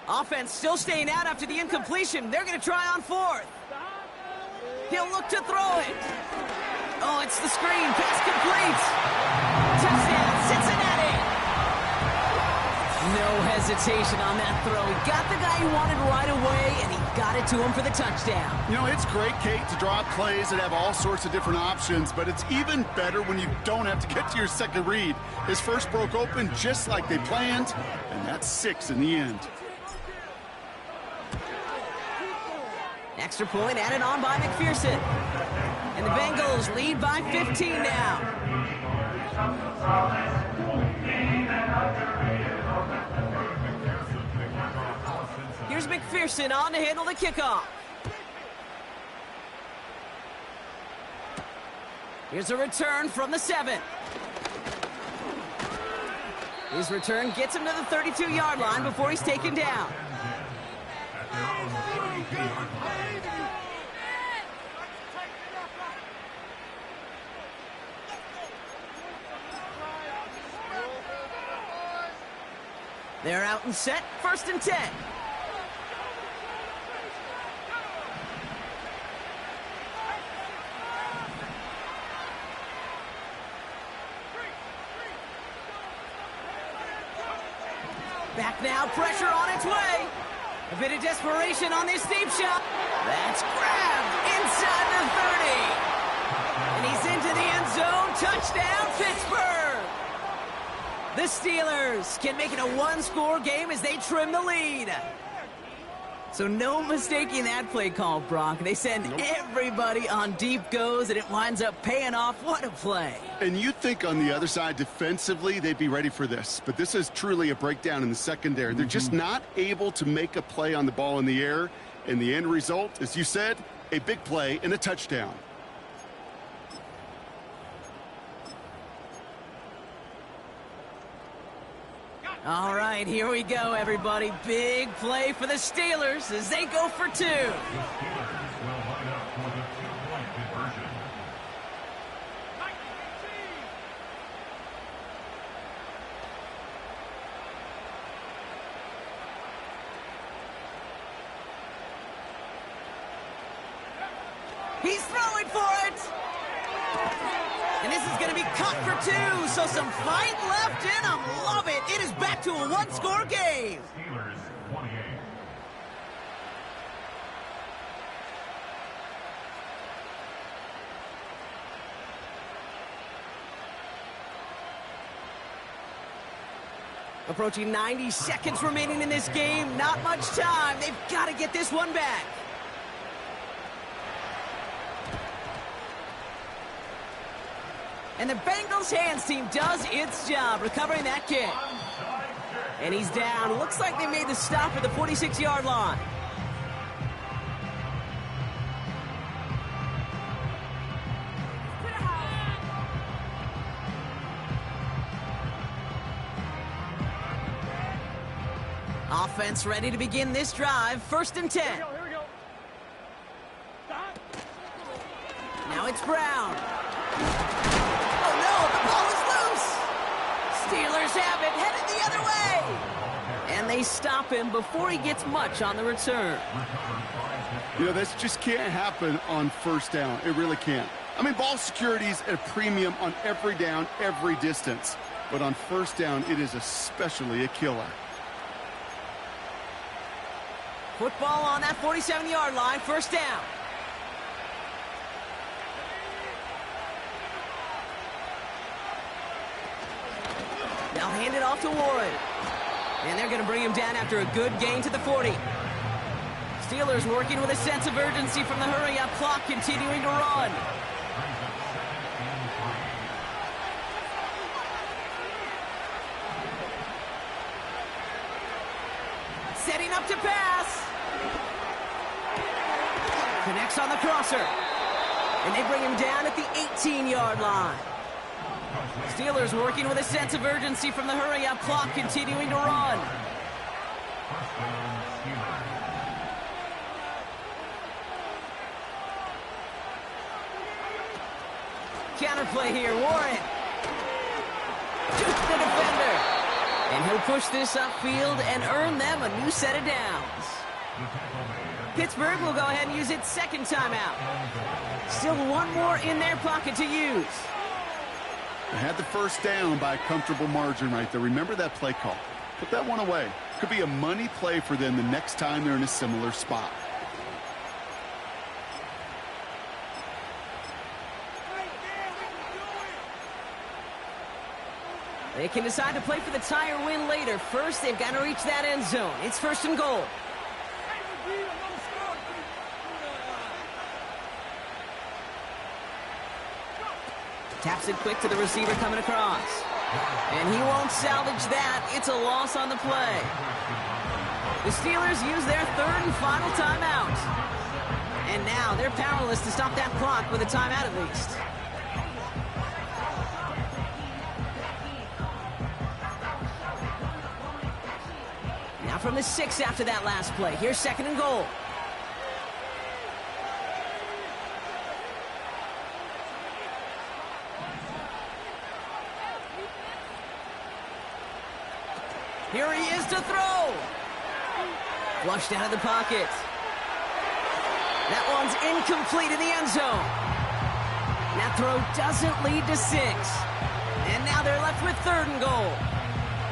Offense still staying out after the incompletion. They're going to try on 4th. He'll look to throw it. Oh, it's the screen. Pass complete. Touchdown, Cincinnati. No hesitation on that throw. He got the guy he wanted right away, and he got it to him for the touchdown. You know, it's great, Kate, to draw up plays that have all sorts of different options, but it's even better when you don't have to get to your second read. His first broke open just like they planned, and that's 6 in the end. Extra point added on by McPherson. And the Bengals lead by 15 now. Here's McPherson on to handle the kickoff. Here's a return from the 7. His return gets him to the 32-yard line before he's taken down. They're out and set, 1st and 10. Back now, pressure on its way. A bit of desperation on this deep shot. That's grabbed inside the 30. And he's into the end zone. Touchdown, Pittsburgh. The Steelers can make it a 1-score game as they trim the lead. So no mistaking that play call, Brock. They send everybody on deep goes, and it winds up paying off. What a play. And you think on the other side, defensively, they'd be ready for this. But this is truly a breakdown in the secondary. They're just not able to make a play on the ball in the air. And the end result, as you said, a big play and a touchdown. All right, here we go, everybody. Big play for the Steelers as they go for 2. He's throwing for it. And this is going to be cut for 2, so some fight left in him. Love it. It is back to a 1-score game. Approaching 90 seconds remaining in this game. Not much time. They've got to get this one back. And the Bengals hands team does its job recovering that kick. And he's down. Looks like they made the stop at the 46-yard line. Offense ready to begin this drive. 1st and 10. Here we go. Stop. Now it's Brown. Oh no, the ball is loose. Steelers have it, headed the other way. And they stop him before he gets much on the return. You know, this just can't happen on 1st down. It really can't. I mean, ball security is at a premium on every down, every distance. But on 1st down, it is especially a killer. Football on that 47-yard line, 1st down. They'll hand it off to Warren. And they're going to bring him down after a good gain to the 40. Steelers working with a sense of urgency from the hurry-up clock, continuing to run. Setting up to pass. Connects on the crosser. And they bring him down at the 18-yard line. Steelers working with a sense of urgency from the hurry-up clock, continuing to run. Counterplay here, Warren. Juke the defender. And he'll push this upfield and earn them a new set of downs. Pittsburgh will go ahead and use its 2nd timeout. Still one more in their pocket to use. They had the 1st down by a comfortable margin right there. Remember that play call. Put that one away. Could be a money play for them the next time they're in a similar spot. They can decide to play for the tie or win later. First, they've got to reach that end zone. It's 1st and goal. Taps it quick to the receiver coming across. And he won't salvage that. It's a loss on the play. The Steelers use their 3rd and final timeout. And now they're powerless to stop that clock with a timeout at least. Now from the 6 after that last play. Here's 2nd and goal. Here he is to throw. Flushed out of the pocket. That one's incomplete in the end zone. That throw doesn't lead to 6. And now they're left with 3rd and goal.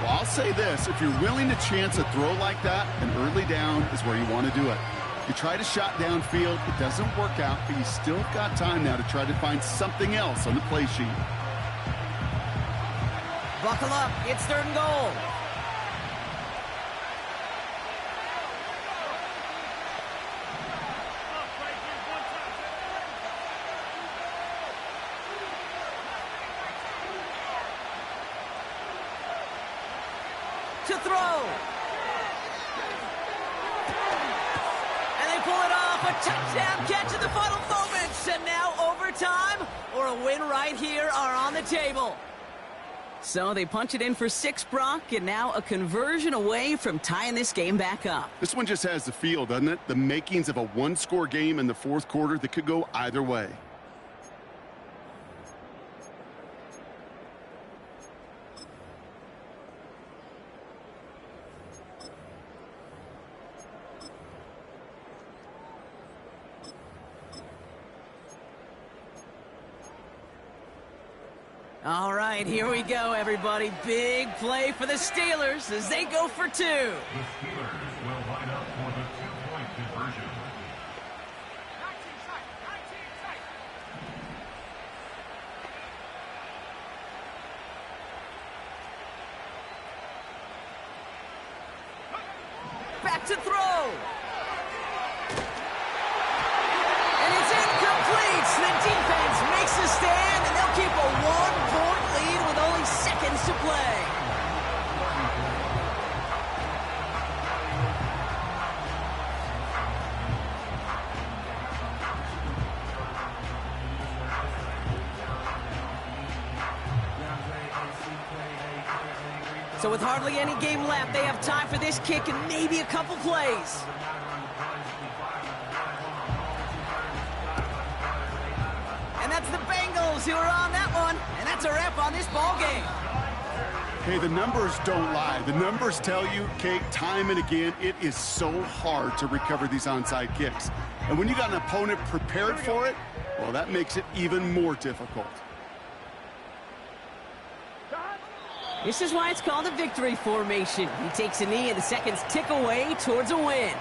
Well, I'll say this. If you're willing to chance a throw like that, an early down is where you want to do it. You try to shot downfield. It doesn't work out, but you still got time now to try to find something else on the play sheet. Buckle up. It's 3rd and goal. To throw. And they pull it off. A touchdown catch in the final moments. And now overtime or a win right here are on the table. So they punch it in for 6, Brock, and now a conversion away from tying this game back up. This one just has the feel, doesn't it? The makings of a one-score game in the 4th quarter that could go either way. All right, here we go, everybody. Big play for the Steelers as they go for 2. The Steelers will line up for the 2-point conversion. to throw. And it's incomplete. The defense makes a stand, and they'll keep a 1-point lead with only seconds to play. So with hardly any game left, they have time for this kick and maybe a couple plays. And that's the Bengals who are on that one. And that's a wrap on this ball game. Hey, the numbers don't lie. The numbers tell you, Kate, time and again, it is so hard to recover these onside kicks. And when you got an opponent prepared for it, well, that makes it even more difficult. This is why it's called a victory formation. He takes a knee and the seconds tick away towards a win.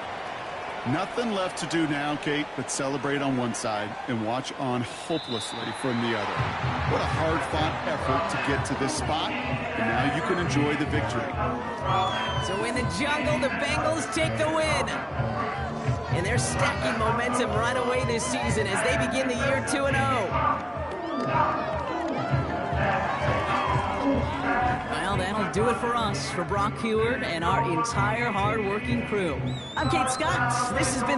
Nothing left to do now, Kate, but celebrate on one side and watch on hopelessly from the other. What a hard-fought effort to get to this spot, and now you can enjoy the victory. So in the jungle, the Bengals take the win. And they're stacking momentum right away this season as they begin the year 2-0. Well, that'll do it for us, for Brock Huard and our entire hard-working crew. I'm Kate Scott. This has been the